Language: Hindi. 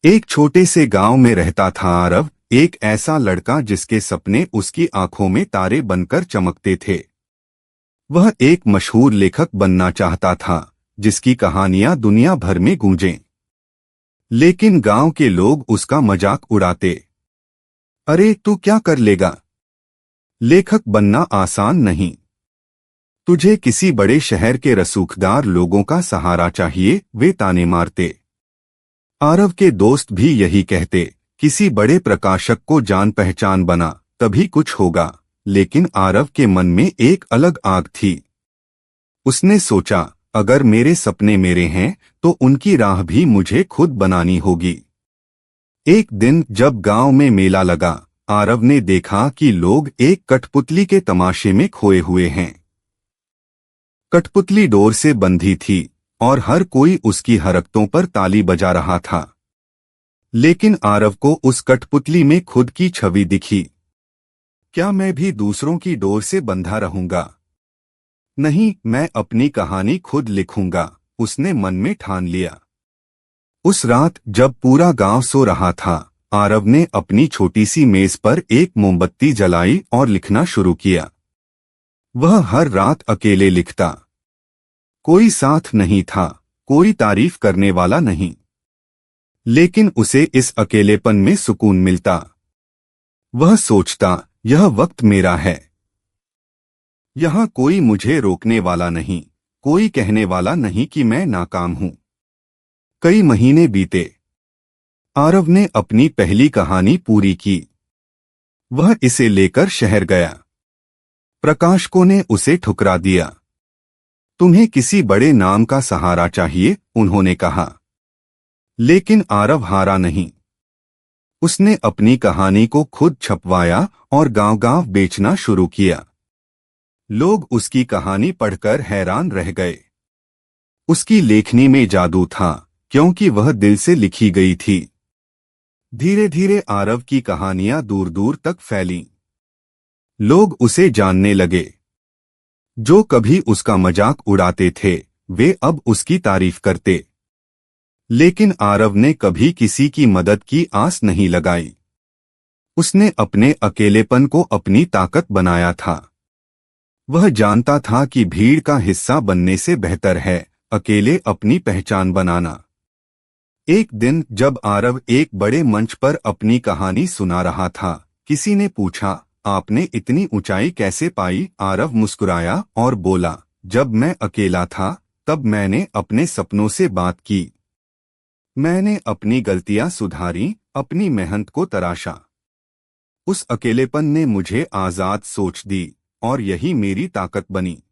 एक छोटे से गांव में रहता था आरव, एक ऐसा लड़का जिसके सपने उसकी आंखों में तारे बनकर चमकते थे। वह एक मशहूर लेखक बनना चाहता था, जिसकी कहानियां दुनिया भर में गूंजें। लेकिन गांव के लोग उसका मजाक उड़ाते। अरे तू क्या कर लेगा? लेखक बनना आसान नहीं। तुझे किसी बड़े शहर के रसूखदार लोगों का सहारा चाहिए, वे ताने मारते। आरव के दोस्त भी यही कहते, किसी बड़े प्रकाशक को जान पहचान बना, तभी कुछ होगा। लेकिन आरव के मन में एक अलग आग थी। उसने सोचा, अगर मेरे सपने मेरे हैं तो उनकी राह भी मुझे खुद बनानी होगी। एक दिन जब गांव में मेला लगा, आरव ने देखा कि लोग एक कठपुतली के तमाशे में खोए हुए हैं। कठपुतली डोर से बंधी थी और हर कोई उसकी हरकतों पर ताली बजा रहा था। लेकिन आरव को उस कठपुतली में खुद की छवि दिखी। क्या मैं भी दूसरों की डोर से बंधा रहूंगा? नहीं, मैं अपनी कहानी खुद लिखूंगा, उसने मन में ठान लिया। उस रात जब पूरा गांव सो रहा था, आरव ने अपनी छोटी सी मेज पर एक मोमबत्ती जलाई और लिखना शुरू किया। वह हर रात अकेले लिखता। कोई साथ नहीं था, कोई तारीफ करने वाला नहीं। लेकिन उसे इस अकेलेपन में सुकून मिलता। वह सोचता, यह वक्त मेरा है। यहाँ कोई मुझे रोकने वाला नहीं, कोई कहने वाला नहीं कि मैं नाकाम हूं। कई महीने बीते। आरव ने अपनी पहली कहानी पूरी की। वह इसे लेकर शहर गया। प्रकाशकों ने उसे ठुकरा दिया। तुम्हें किसी बड़े नाम का सहारा चाहिए, उन्होंने कहा। लेकिन आरव हारा नहीं। उसने अपनी कहानी को खुद छपवाया और गांव-गांव बेचना शुरू किया। लोग उसकी कहानी पढ़कर हैरान रह गए। उसकी लेखनी में जादू था, क्योंकि वह दिल से लिखी गई थी। धीरे धीरे आरव की कहानियां दूर दूर तक फैलीं। लोग उसे जानने लगे। जो कभी उसका मजाक उड़ाते थे, वे अब उसकी तारीफ करते। लेकिन आरव ने कभी किसी की मदद की आस नहीं लगाई। उसने अपने अकेलेपन को अपनी ताकत बनाया था। वह जानता था कि भीड़ का हिस्सा बनने से बेहतर है अकेले अपनी पहचान बनाना। एक दिन जब आरव एक बड़े मंच पर अपनी कहानी सुना रहा था, किसी ने पूछा, आपने इतनी ऊंचाई कैसे पाई? आरव मुस्कुराया और बोला, जब मैं अकेला था तब मैंने अपने सपनों से बात की। मैंने अपनी गलतियां सुधारी, अपनी मेहनत को तराशा। उस अकेलेपन ने मुझे आजाद सोच दी और यही मेरी ताकत बनी।